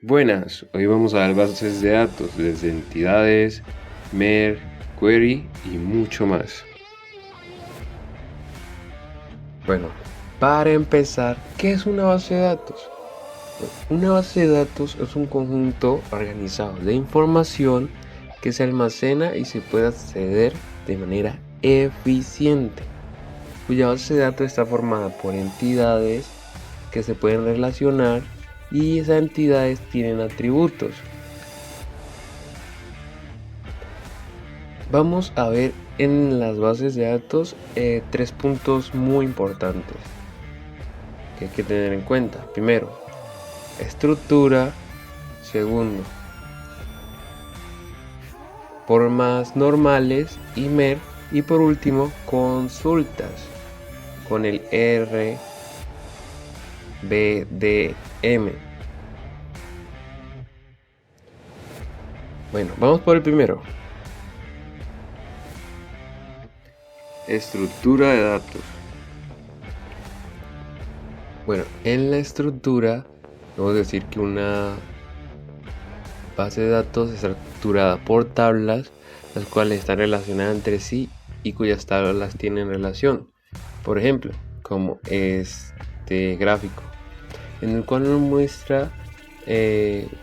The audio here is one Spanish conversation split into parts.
Buenas, hoy vamos a ver bases de datos desde entidades, MER, query y mucho más. Bueno, para empezar, ¿qué es una base de datos? Una base de datos es un conjunto organizado de información que se almacena y se puede acceder de manera eficiente, cuya base de datos está formada por entidades que se pueden relacionar y esas entidades tienen atributos. Vamos a ver en las bases de datos tres puntos muy importantes que hay que tener en cuenta. Primero, estructura. Segundo, formas normales y MER. Y por último, consultas con el RBDM. Bueno, vamos por el primero. Estructura de datos. Bueno, en la estructura vamos a decir que una base de datos estructurada por tablas, las cuales están relacionadas entre sí y cuyas tablas tienen relación. Por ejemplo, como este gráfico, en el cual nos muestra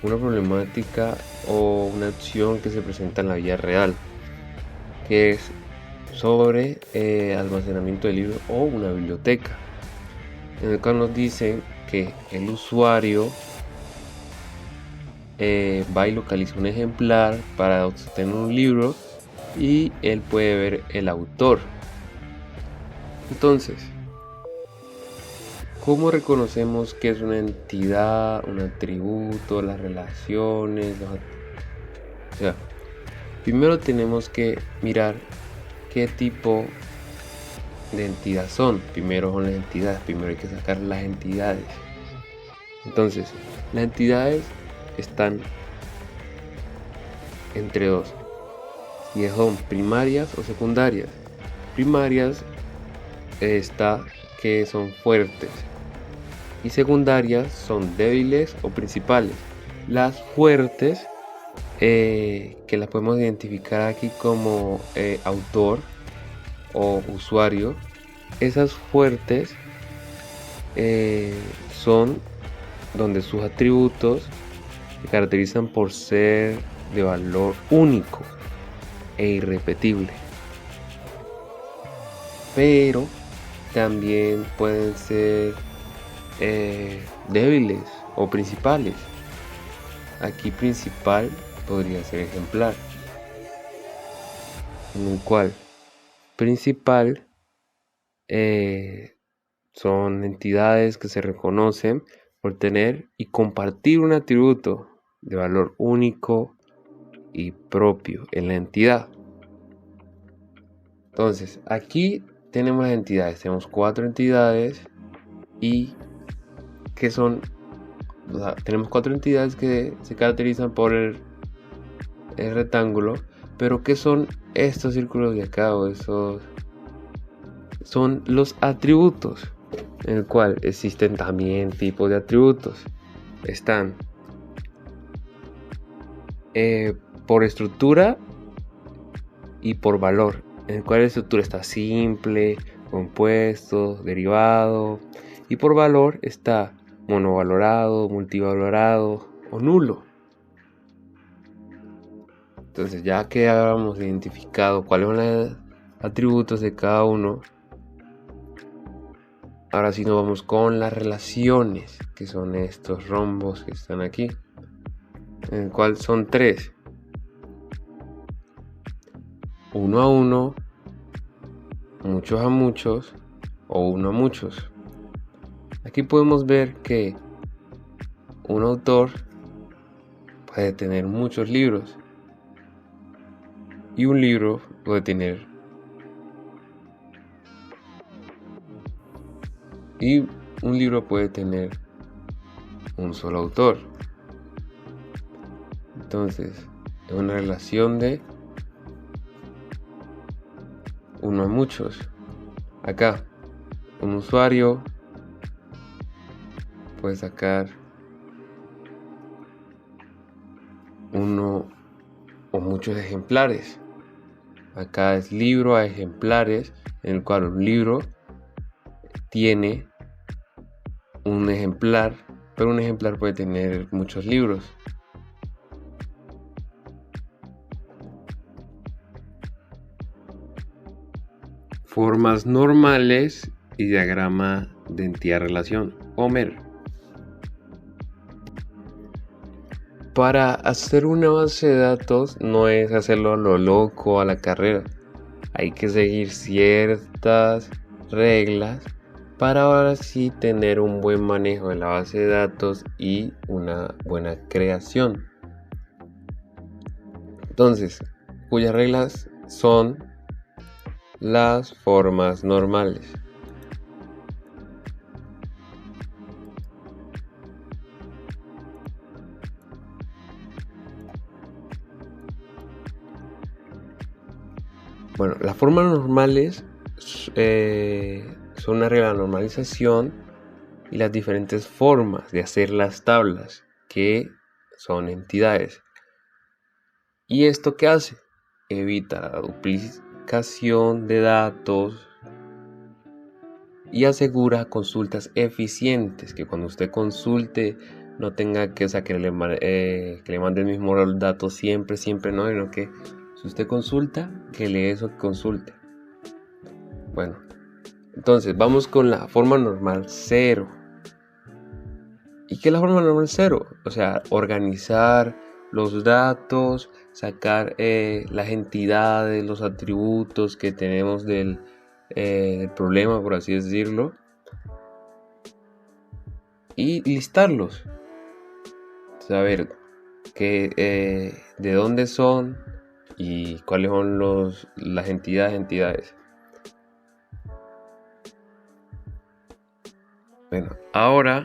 una problemática o una acción que se presenta en la vida real, que es sobre almacenamiento de libros o una biblioteca, en el cual nos dicen que el usuario va y localiza un ejemplar para obtener un libro y él puede ver el autor. Entonces, ¿cómo reconocemos que es una entidad, un atributo, las relaciones? O sea, primero tenemos que mirar qué tipo de entidad son. Primero son las entidades, primero hay que sacar las entidades. Entonces, las entidades están entre dos, y son primarias o secundarias. Primarias está que son fuertes y secundarias son débiles o principales. Las fuertes que las podemos identificar aquí como autor o usuario, esas fuertes son donde sus atributos se caracterizan por ser de valor único e irrepetible, pero también pueden ser débiles o principales. Aquí principal podría ser ejemplar, en el cual principal son entidades que se reconocen por tener y compartir un atributo de valor único y propio en la entidad. Entonces, aquí tenemos las entidades, tenemos 4 entidades y que son, o sea, tenemos 4 entidades que se caracterizan por el rectángulo, pero ¿qué son estos círculos de acá o esos? Son los atributos, en el cual existen también tipos de atributos. Están por estructura y por valor, en el cual la estructura está simple, compuesto, derivado, y por valor está monovalorado, multivalorado o nulo. Entonces, ya que habíamos identificado cuáles son los atributos de cada uno, ahora sí nos vamos con las relaciones, que son estos rombos que están aquí, en el cual son 3: uno a uno, muchos a muchos o uno a muchos. Aquí podemos ver que un autor puede tener muchos libros y un libro puede tener un solo autor. Entonces, es una relación de uno a muchos. Acá, un usuario puede sacar uno o muchos ejemplares. Acá es libro a ejemplares, en el cual un libro tiene un ejemplar, pero un ejemplar puede tener muchos libros. Formas normales y diagrama de entidad-relación. Homer. Para hacer una base de datos no es hacerlo a lo loco, a la carrera. Hay que seguir ciertas reglas para ahora sí tener un buen manejo de la base de datos y una buena creación. Entonces, cuyas reglas son las formas normales. Bueno, las formas normales son una regla de normalización y las diferentes formas de hacer las tablas, que son entidades. ¿Y esto qué hace? Evita la duplicación de datos y asegura consultas eficientes, que cuando usted consulte no tenga que, que le mande el mismo dato siempre, no, sino que si usted consulta, que lee eso que consulte. Bueno, entonces vamos con la forma normal 0. ¿Y qué es la forma normal 0? O sea, organizar los datos, sacar las entidades, los atributos que tenemos del problema, por así decirlo, y listarlos. Saber de dónde son y cuáles son las entidades. Bueno, ahora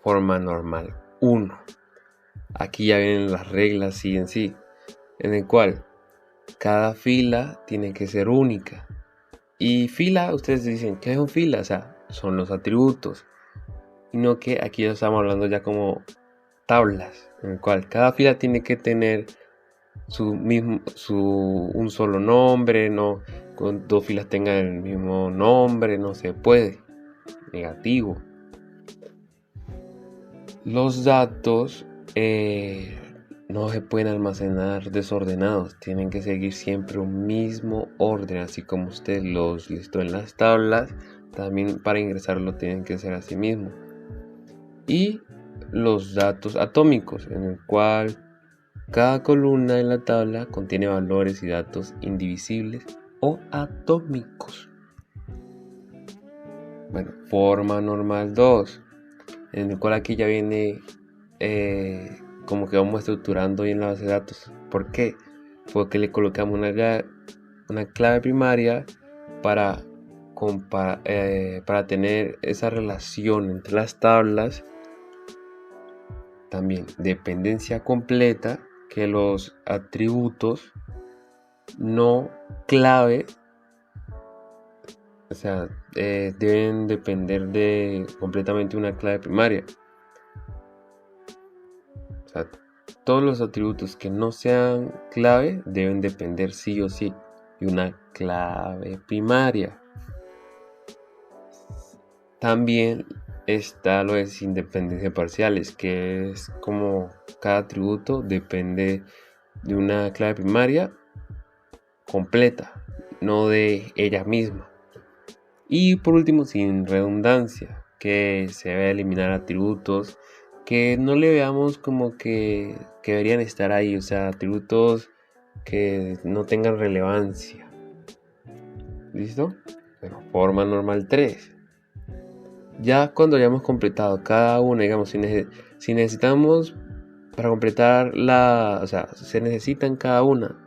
forma normal 1. Aquí ya vienen las reglas sí en sí, en el cual cada fila tiene que ser única. Y fila, ustedes dicen, ¿qué es un fila? O sea, son los atributos. Y no que aquí ya estamos hablando ya como tablas, en el cual cada fila tiene que tener un solo nombre, no con 2 filas tengan el mismo nombre, no se puede. Negativo. Los datos no se pueden almacenar desordenados, tienen que seguir siempre un mismo orden, así como usted los listó en las tablas, también para ingresarlo tienen que ser así mismo. Y los datos atómicos, en el cual cada columna en la tabla contiene valores y datos indivisibles o atómicos. Bueno, forma normal 2, en el cual aquí ya viene como que vamos estructurando bien la base de datos. ¿Por qué? Porque le colocamos una clave primaria para tener esa relación entre las tablas. También dependencia completa, que los atributos no clave, o sea, deben depender de completamente una clave primaria. O sea, todos los atributos que no sean clave deben depender sí o sí de una clave primaria. También está lo de independencia parciales, que es como cada atributo depende de una clave primaria completa, no de ella misma. Y por último, sin redundancia, que se debe eliminar atributos que no le veamos como que deberían estar ahí, o sea, atributos que no tengan relevancia. ¿Listo? Bueno, forma normal 3. Ya cuando hayamos completado cada una, digamos, si necesitamos para completar o sea, se necesitan cada una,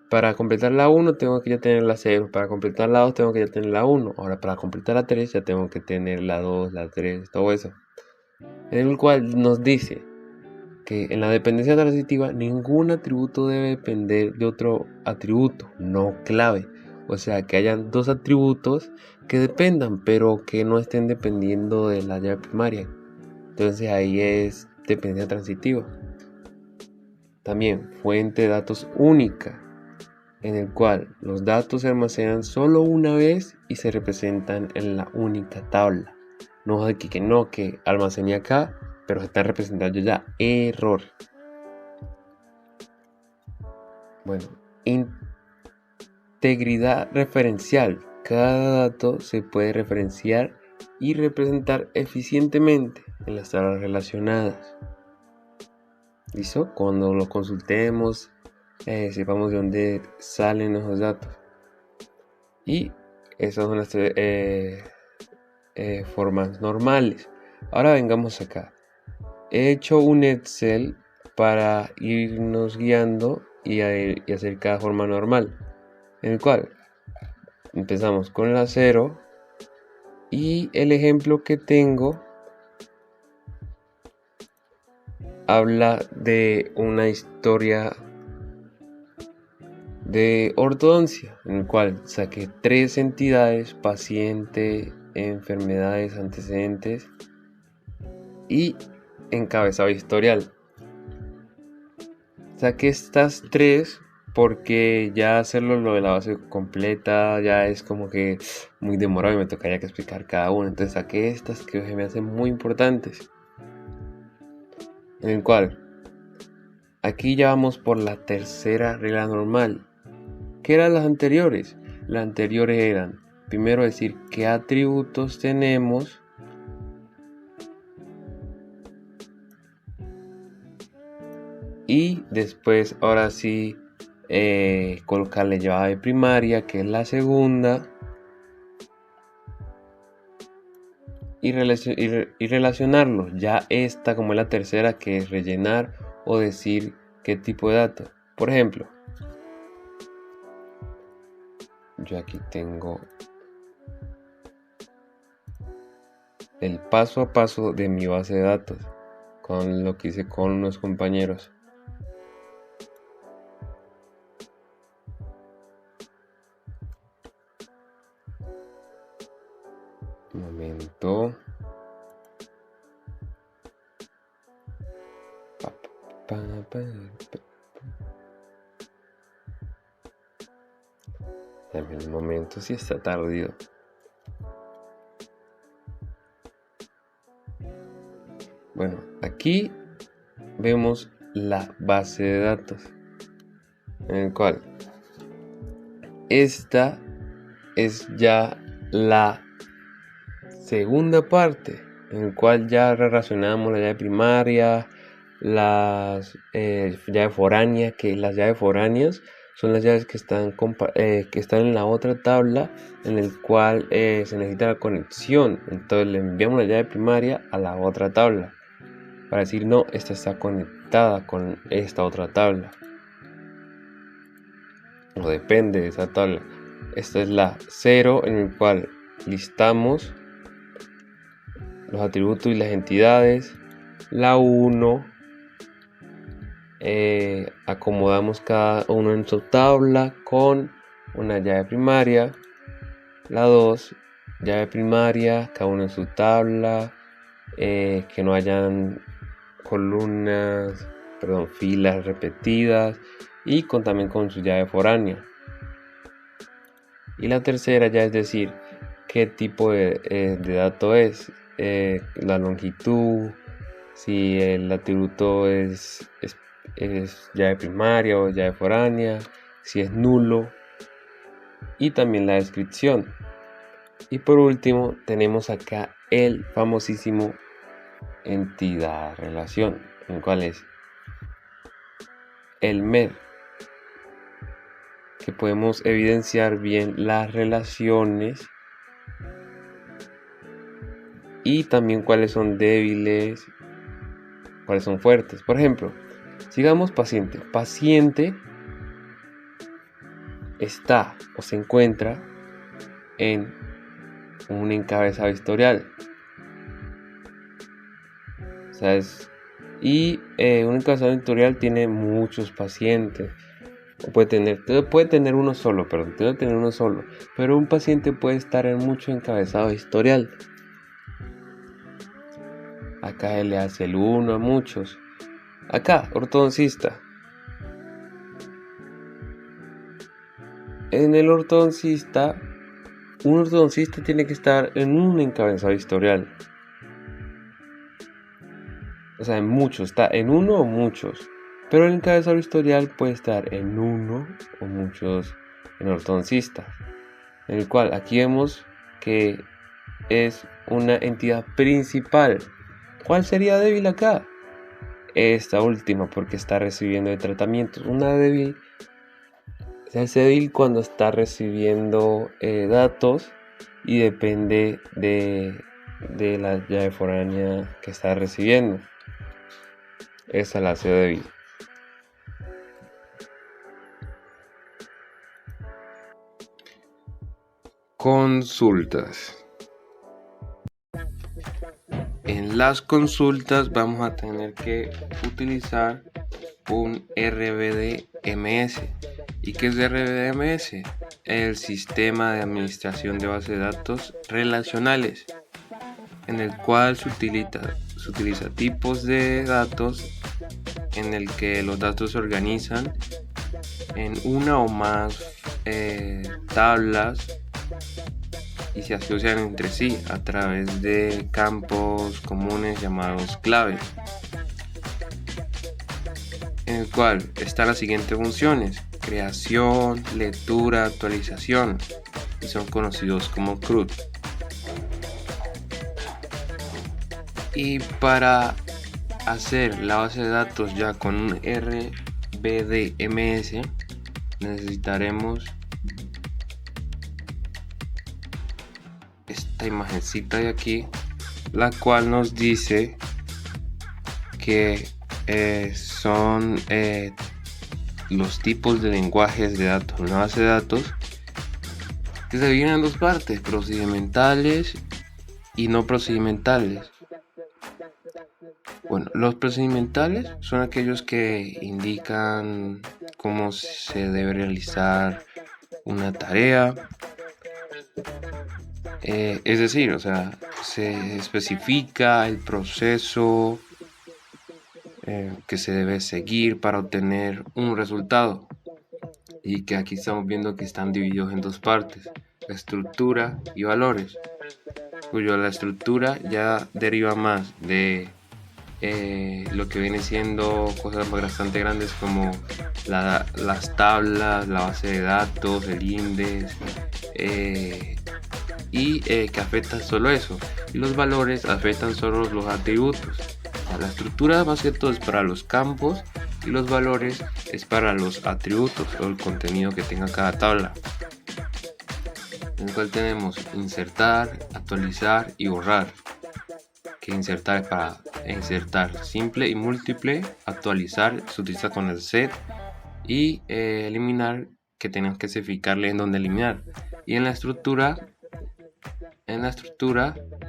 para completar la 1 tengo que ya tener la 0, para completar la 2 tengo que ya tener la 1, ahora para completar la 3 ya tengo que tener la 2, la 3, todo eso. En el cual nos dice que en la dependencia transitiva ningún atributo debe depender de otro atributo no clave. O sea, que hayan 2 atributos que dependan, pero que no estén dependiendo de la llave primaria. Entonces ahí es dependencia transitiva. También fuente de datos única, en el cual los datos se almacenan solo una vez y se representan en la única tabla. No de que almacené acá, pero se está representando ya. Error. Bueno, integridad referencial. Cada dato se puede referenciar y representar eficientemente en las tablas relacionadas. ¿Listo? Cuando lo consultemos, sepamos de dónde salen esos datos. Y esas son las formas normales. Ahora vengamos acá. He hecho un Excel para irnos guiando y hacer cada forma normal, en el cual empezamos con la 0 y el ejemplo que tengo habla de una historia de ortodoncia, en el cual saqué 3 entidades: paciente, enfermedades, antecedentes y encabezado historial. Saqué estas 3 porque ya hacerlo lo de la base completa ya es como que muy demorado y me tocaría que explicar cada una. Entonces saqué estas que se me hacen muy importantes, en el cual aquí ya vamos por la tercera regla normal. ¿Qué eran las anteriores? Las anteriores eran, primero, decir qué atributos tenemos, y después, ahora sí, colocarle llave primaria, que es la segunda, y relacionarlo. Ya esta, como es la tercera, que es rellenar o decir qué tipo de dato. Por ejemplo, yo aquí tengo el paso a paso de mi base de datos con lo que hice con unos compañeros. Un momento. Dame un momento, si está tardío. Bueno, aquí vemos la base de datos, en el cual esta es ya la segunda parte, en el cual ya relacionamos la llave primaria, las llaves foráneas, que las llaves foráneas son las llaves que están en la otra tabla, en el cual se necesita la conexión. Entonces le enviamos la llave primaria a la otra tabla para decir, no, esta está conectada con esta otra tabla, o depende de esa tabla. Esta es la 0, en el cual listamos los atributos y las entidades. La 1, acomodamos cada uno en su tabla con una llave primaria. La 2, llave primaria, cada uno en su tabla, que no hayan filas repetidas, y también con su llave foránea. Y la tercera ya es decir qué tipo de dato es, la longitud, si el atributo es llave primaria o llave foránea, si es nulo, y también la descripción. Y por último tenemos acá el famosísimo entidad relación, en cual es el MER, que podemos evidenciar bien las relaciones y también cuáles son débiles, cuáles son fuertes. Por ejemplo, sigamos paciente. Paciente está o se encuentra en un encabezado historial. Un encabezado historial tiene muchos pacientes. Puede tener uno solo, pero un paciente puede estar en mucho encabezado historial. Acá él le hace el 1 a muchos. Acá, ortodoncista. En el ortodoncista, un ortodoncista tiene que estar en un encabezado historial. O sea, en muchos, está en uno o muchos. Pero el encabezado historial puede estar en uno o muchos en ortodoncista. En el cual aquí vemos que es una entidad principal. ¿Cuál sería débil acá? Esta última, porque está recibiendo de tratamientos. Una débil se hace débil cuando está recibiendo datos y depende de la llave foránea que está recibiendo. Esa la hace débil. Consultas. En las consultas vamos a tener que utilizar un RBD-MS. ¿Y qué es RBD-MS? El sistema de administración de bases de datos relacionales, en el cual se utiliza tipos de datos en el que los datos se organizan en una o más tablas y se asocian entre sí a través de campos comunes llamados claves, en el cual están las siguientes funciones: creación, lectura, actualización, y son conocidos como CRUD. Y para hacer la base de datos ya con un RBD-MS necesitaremos esta imagencita de aquí, la cual nos dice que son los tipos de lenguajes de datos. Una base de datos que se dividen en dos partes: procedimentales y no procedimentales. Bueno, los procedimentales son aquellos que indican cómo se debe realizar una tarea. Es decir, o sea, se especifica el proceso que se debe seguir para obtener un resultado, y que aquí estamos viendo que están divididos en dos partes: estructura y valores, cuyo la estructura ya deriva más de lo que viene siendo cosas bastante grandes como las tablas, la base de datos, el índice, y que afectan solo eso, y los valores afectan solo los atributos. La estructura más que todo es para los campos y los valores es para los atributos o el contenido que tenga cada tabla, en el cual tenemos insertar, actualizar y borrar. Que insertar es para insertar simple y múltiple, actualizar se utiliza con el set, y eliminar, que tenemos que especificarle en dónde eliminar. Y en la estructura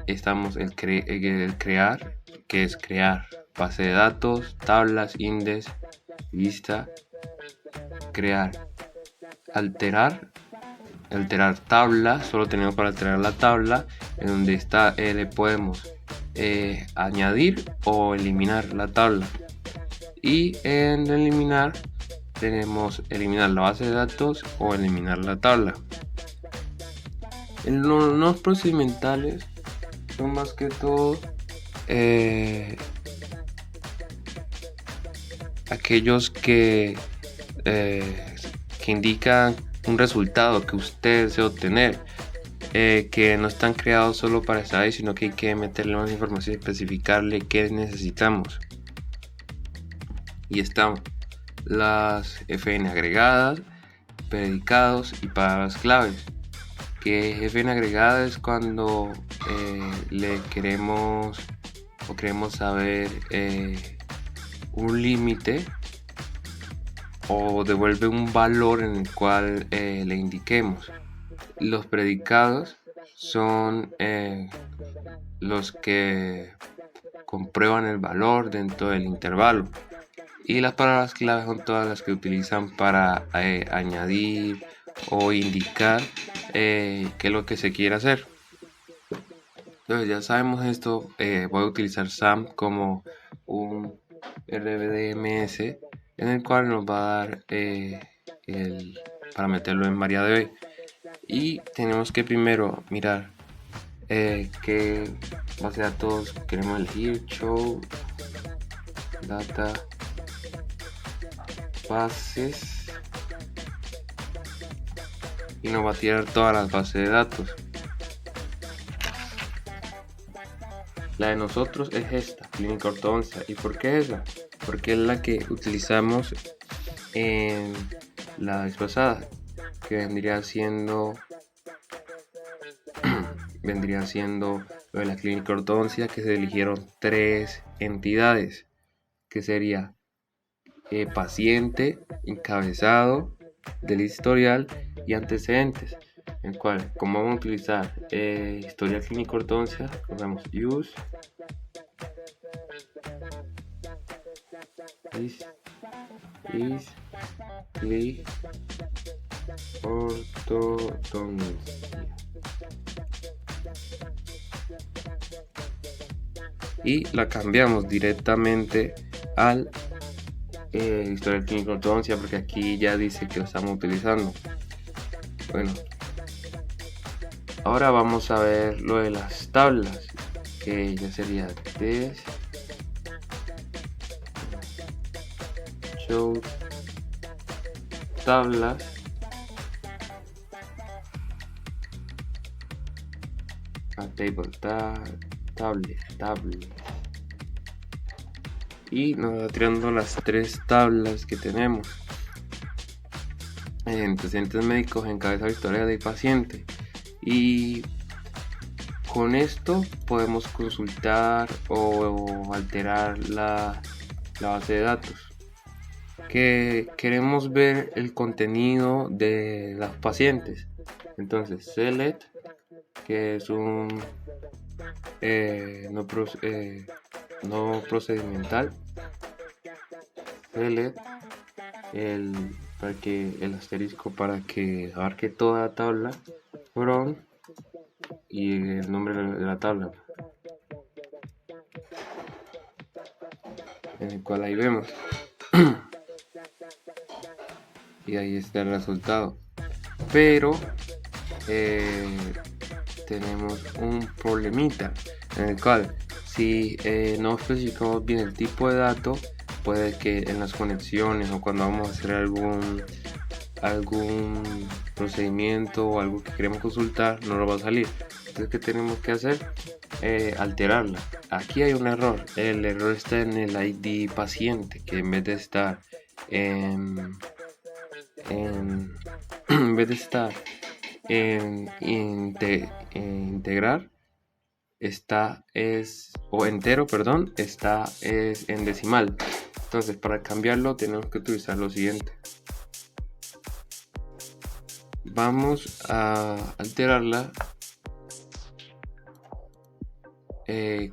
estamos el crear, que es crear base de datos, tablas, índice, lista. Crear, alterar tabla, solo tenemos para alterar la tabla, en donde está le podemos añadir o eliminar la tabla. Y en eliminar tenemos eliminar la base de datos o eliminar la tabla. En los procedimentales son más que todo aquellos que indican un resultado que usted desea obtener, que no están creados solo para estar ahí, sino que hay que meterle más información y especificarle qué necesitamos. Y están las FN agregadas, predicados y palabras claves. Que FN agregada es cuando le queremos saber un límite o devuelve un valor en el cual le indiquemos. Los predicados son los que comprueban el valor dentro del intervalo, y las palabras clave son todas las que utilizan para añadir o indicar qué es lo que se quiere hacer. Entonces ya sabemos esto, voy a utilizar SAM como un RDMS en el cual nos va a dar para meterlo en MariaDB. Y tenemos que primero mirar qué base de datos queremos elegir. Show data bases y nos va a tirar todas las bases de datos. La de nosotros es esta, clínica ortodoncia. ¿Y por qué esa? Porque es la que utilizamos en la vez pasada, que vendría siendo lo de la clínica ortodoncia, que se eligieron 3 entidades, que sería paciente, encabezado del historial y antecedentes, el cual, como vamos a utilizar historial clínico ortodoncia, cogemos use is click ortodoncia y la cambiamos directamente al historial clínico ortodoncia, porque aquí ya dice que lo estamos utilizando. Bueno, ahora vamos a ver lo de las tablas, que ya sería this show tablas a table table y nos va tirando las 3 tablas que tenemos: antecedentes médicos, encabezado, historia del paciente. Y con esto podemos consultar o alterar la base de datos, que queremos ver el contenido de los pacientes. Entonces select, que es un no procedimental, select el asterisco para que abarque toda la tabla, from, y el nombre de la tabla, en el cual ahí vemos y ahí está el resultado. Pero tenemos un problemita, en el cual si no especificamos bien el tipo de dato, puede que en las conexiones o cuando vamos a hacer algún procedimiento o algo que queremos consultar no nos va a salir. Entonces, ¿qué tenemos que hacer? Alterarla. Aquí hay un error. El error está en el ID paciente, que en vez de estar en integrar, está en decimal. Entonces, para cambiarlo tenemos que utilizar lo siguiente: vamos a alterarla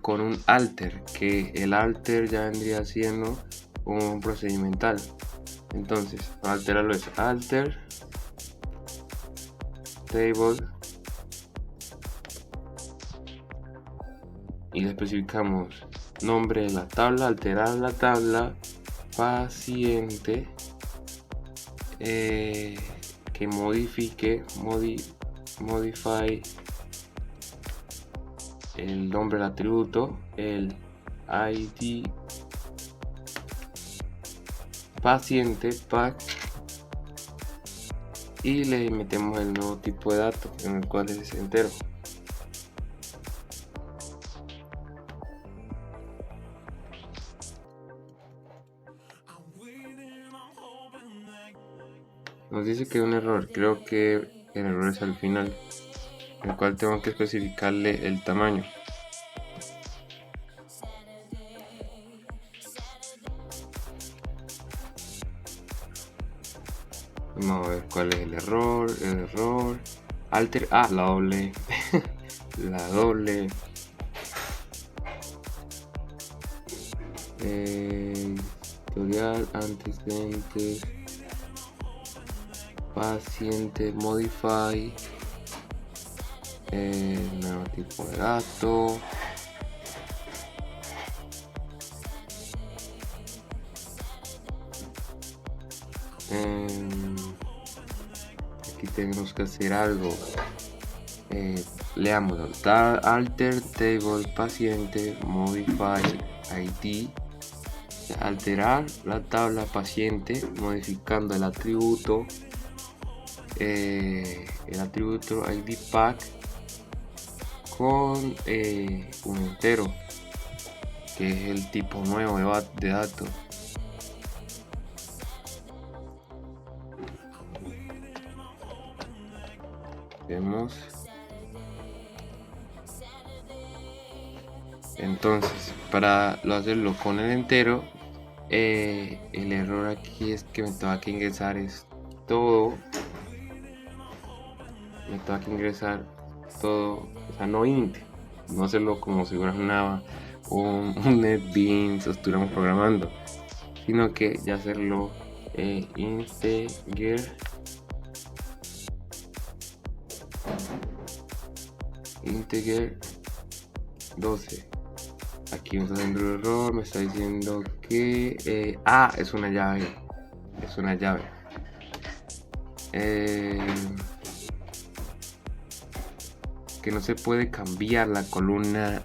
con un alter, que el alter ya vendría siendo un procedimental. Entonces, para alterarlo es alter table y le especificamos nombre de la tabla, alterar la tabla, paciente, que modifique modify el nombre del atributo, el ID paciente pack, y le metemos el nuevo tipo de dato, en el cual es entero. Nos dice que hay un error, creo que el error es al final, en el cual tengo que especificarle el tamaño. Vamos a ver cuál es el error. Alter, la doble la doble historial, antecedentes, paciente, modify nuevo tipo de dato. Aquí tenemos que hacer algo. Leamos alter table paciente modify id, alterar la tabla paciente modificando el atributo id pack con un entero, que es el tipo nuevo de datos. Vemos. Entonces, para hacerlo con el entero, el error aquí es que me tengo que ingresar todo. Me tengo que ingresar todo, o sea, no int, no hacerlo como si fuera un NetBeans o estuviéramos programando, sino que ya hacerlo integer 12. Aquí me está haciendo el error, me está diciendo que es una llave, que no se puede cambiar la columna,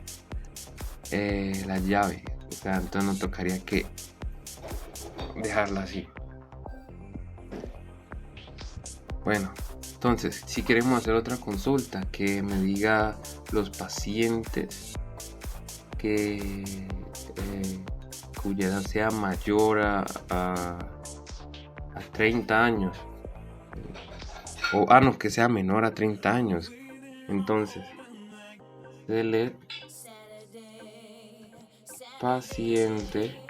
la llave, o sea, entonces nos tocaría que dejarla así. Bueno, entonces si queremos hacer otra consulta que me diga los pacientes cuya edad sea mayor a 30 años, o que sea menor a 30 años, entonces select paciente,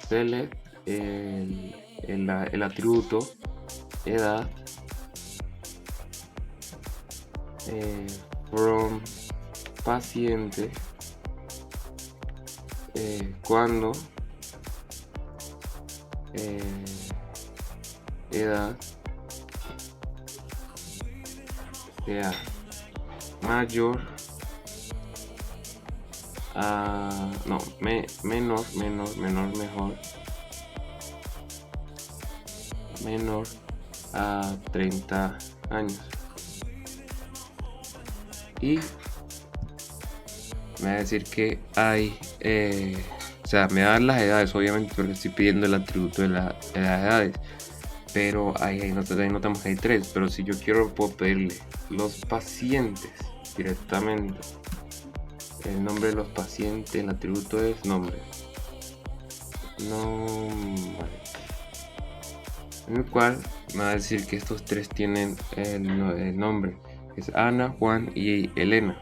select el atributo edad from paciente cuando edad sea mayor a menor a 30 años, y me va a decir que hay o sea, me da las edades, obviamente, pero le estoy pidiendo el atributo de las edades, pero ahí notamos que hay 3, pero si yo quiero puedo pedirle los pacientes directamente, el nombre de los pacientes, el atributo es nombre, en el cual me va a decir que estos 3 tienen el nombre, es Ana, Juan y Elena.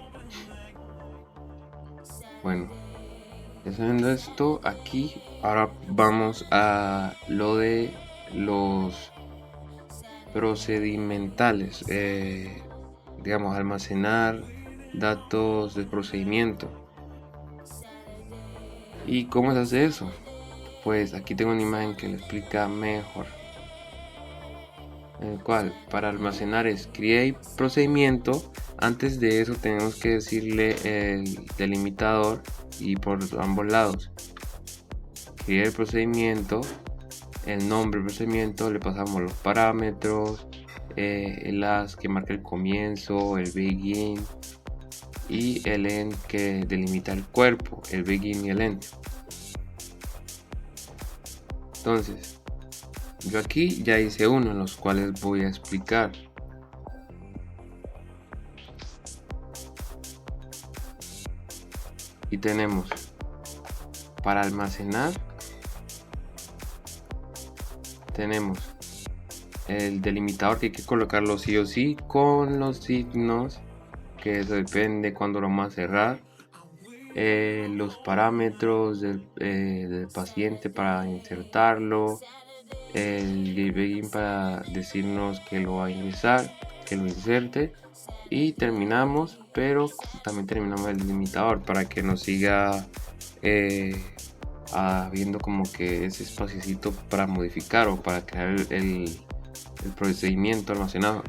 Bueno, haciendo esto aquí, ahora vamos a lo de los procedimentales, digamos, almacenar datos de procedimiento. ¿Y cómo se hace eso? Pues aquí tengo una imagen que lo explica mejor, en el cual para almacenar es create procedimiento. Antes de eso tenemos que decirle el delimitador, y por ambos lados create procedimiento, el nombre del procedimiento, le pasamos los parámetros, el as que marca el comienzo, el begin, y el end que delimita el cuerpo, el begin y el end. Entonces yo aquí ya hice uno, en los cuales voy a explicar. Y tenemos para almacenar, tenemos el delimitador, que hay que colocarlo sí o sí con los signos, que eso depende cuando lo vamos a cerrar, los parámetros del paciente para insertarlo, el begin para decirnos que lo va a ingresar, que lo inserte, y terminamos, pero también terminamos el delimitador para que nos siga habiendo como que ese espaciocito para modificar o para crear el procedimiento almacenado.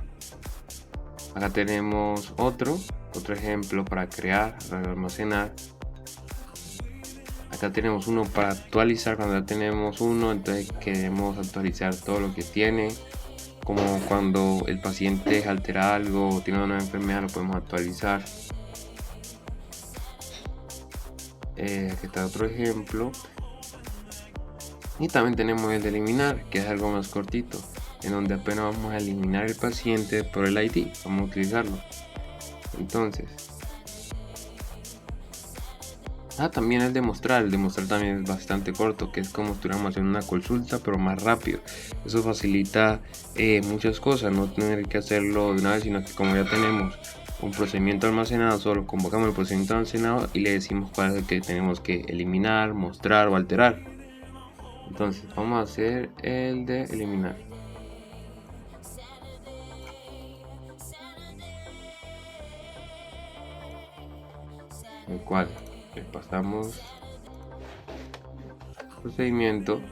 Acá tenemos otro ejemplo para crear, para almacenar. Acá tenemos uno para actualizar. Cuando ya tenemos uno, entonces queremos actualizar todo lo que tiene, como cuando el paciente altera algo o tiene una enfermedad, lo podemos actualizar. Aquí está otro ejemplo. Y también tenemos el de eliminar, que es algo más cortito, en donde apenas vamos a eliminar el paciente por el ID, vamos a utilizarlo. Entonces, también el demostrar también es bastante corto, que es como si estuviéramos haciendo una consulta pero más rápido. Eso facilita muchas cosas, no tener que hacerlo de una vez, sino que como ya tenemos un procedimiento almacenado, solo convocamos el procedimiento almacenado y le decimos cuál es el que tenemos que eliminar, mostrar o alterar. Entonces vamos a hacer el de eliminar. El cual le pasamos procedimiento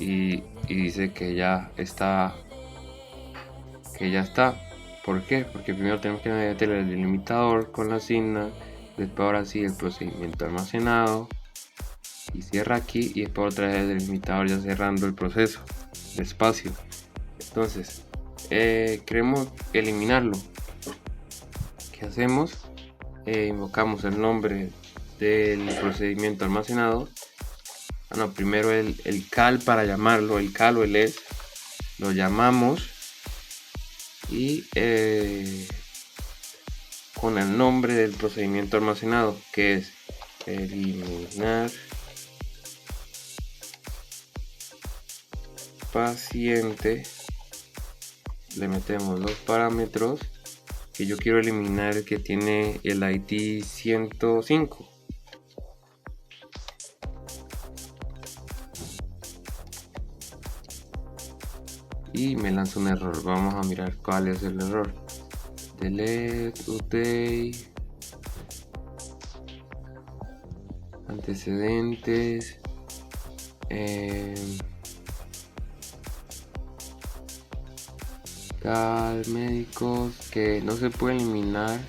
y dice que ya está. ¿Por qué? Porque primero tenemos que meter el delimitador con la asigna, después ahora sí el procedimiento almacenado y cierra aquí, y después otra vez el delimitador ya cerrando el proceso de espacio. Entonces queremos eliminarlo. ¿Qué hacemos? Invocamos el nombre del procedimiento almacenado. Primero el cal para llamarlo, el cal o el es, lo llamamos y con el nombre del procedimiento almacenado, que es eliminar paciente, le metemos los parámetros que yo quiero eliminar, el que tiene el ID 105. Y me lanza un error. Vamos a mirar cuál es el error. Delete update, antecedentes, cal médicos, que no se puede eliminar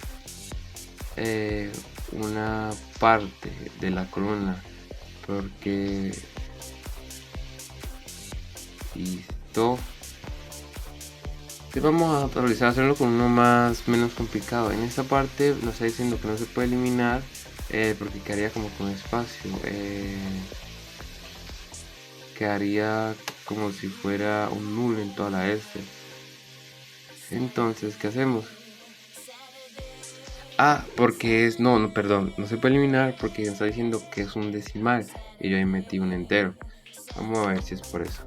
una parte de la columna porque listo. Vamos a realizar hacerlo con uno menos complicado. En esta parte nos está diciendo que no se puede eliminar porque quedaría como con espacio, quedaría como si fuera un nulo en toda la S. Entonces, ¿qué hacemos? Porque es no se puede eliminar porque nos está diciendo que es un decimal y yo ahí metí un entero. Vamos a ver si es por eso.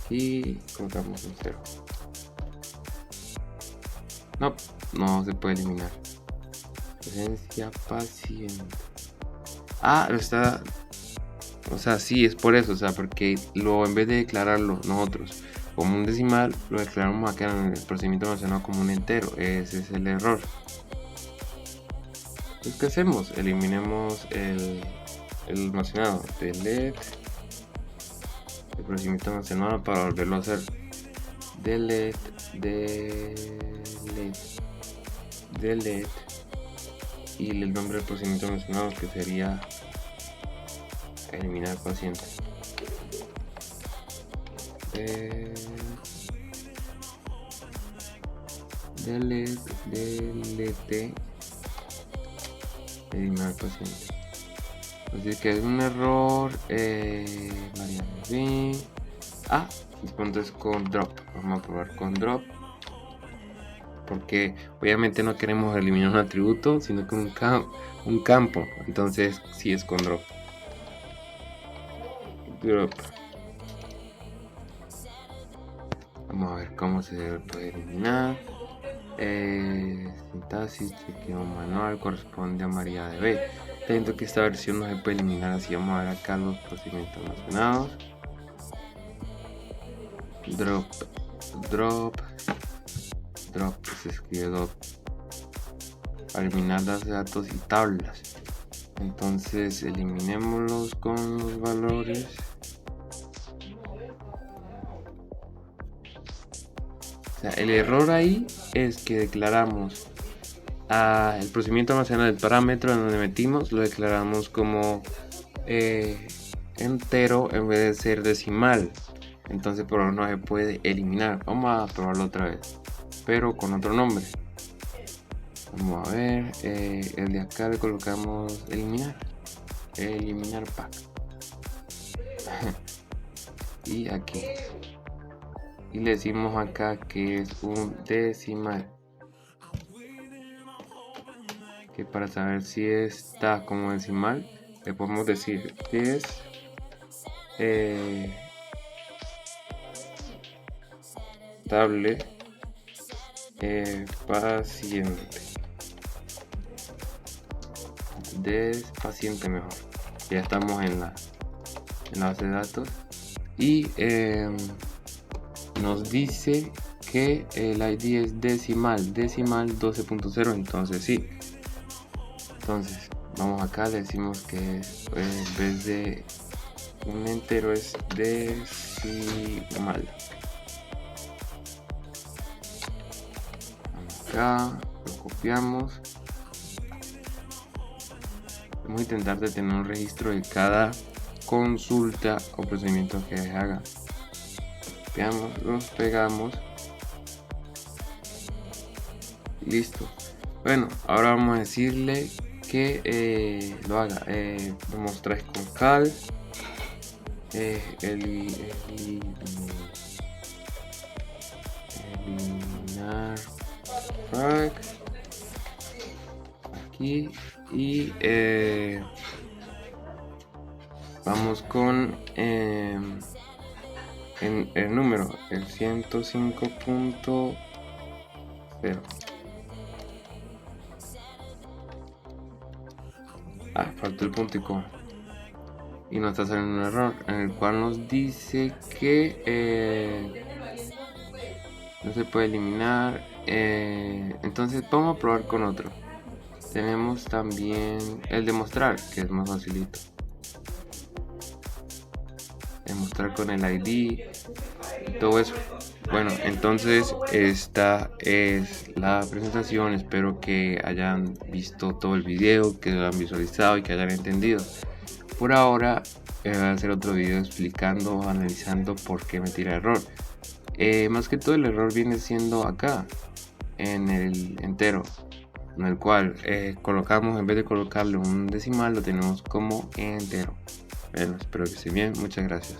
Y colocamos un 0. No se puede eliminar. Presencia paciente. Lo está. O sea, sí, es por eso. O sea, porque en vez de declararlo nosotros como un decimal, lo declaramos acá en el procedimiento almacenado como un entero. Ese es el error. Entonces, ¿qué hacemos? Eliminemos el almacenado. Delete el procedimiento almacenado para volverlo a hacer. Delete y el nombre del procedimiento almacenado, que sería eliminar paciente. Delete eliminar paciente. Así que es un error. Entonces con drop, vamos a probar con drop, porque obviamente no queremos eliminar un atributo, sino que un campo. Entonces sí es con drop. Vamos a ver cómo se puede eliminar. Sintaxis, chequeo manual, corresponde a MariaDB. Teniendo que esta versión no se puede eliminar, así vamos a ver acá los procedimientos almacenados. Drop, se escribe drop para eliminar bases de datos y tablas. Entonces eliminémoslos con los valores. sea, el error ahí es que declaramos el procedimiento almacenar del parámetro en donde metimos, lo declaramos como entero en vez de ser decimal. Entonces por ahora no se puede eliminar. Vamos a probarlo otra vez, pero con otro nombre. Vamos a ver, el de acá le colocamos eliminar pack. Y aquí, y le decimos acá que es un decimal, que para saber si está como decimal le podemos decir que es table paciente, paciente mejor. Ya estamos en la base de datos y nos dice que el ID es decimal 12.0, entonces sí. Entonces vamos acá, le decimos que en vez de un entero es decimal. Acá lo copiamos. Vamos a intentar de tener un registro de cada consulta o procedimiento que se haga. Copiamos, los pegamos. Listo. Bueno, ahora vamos a decirle que lo haga. Demostrar con cal. Eliminar pack aquí y vamos con en el número, el 105.0. Faltó el punto y coma y nos está saliendo un error en el cual nos dice que no se puede eliminar. Entonces vamos a probar con otro. Tenemos también el demostrar, que es más facilito. Demostrar con el ID y todo eso. Bueno, entonces esta es la presentación. Espero que hayan visto todo el video, que lo han visualizado y que hayan entendido. Por ahora voy a hacer otro video explicando, analizando por qué me tira error. Más que todo el error viene siendo acá en el entero, en el cual colocamos, en vez de colocarle un decimal, lo tenemos como entero. Bueno, espero que estén bien, muchas gracias.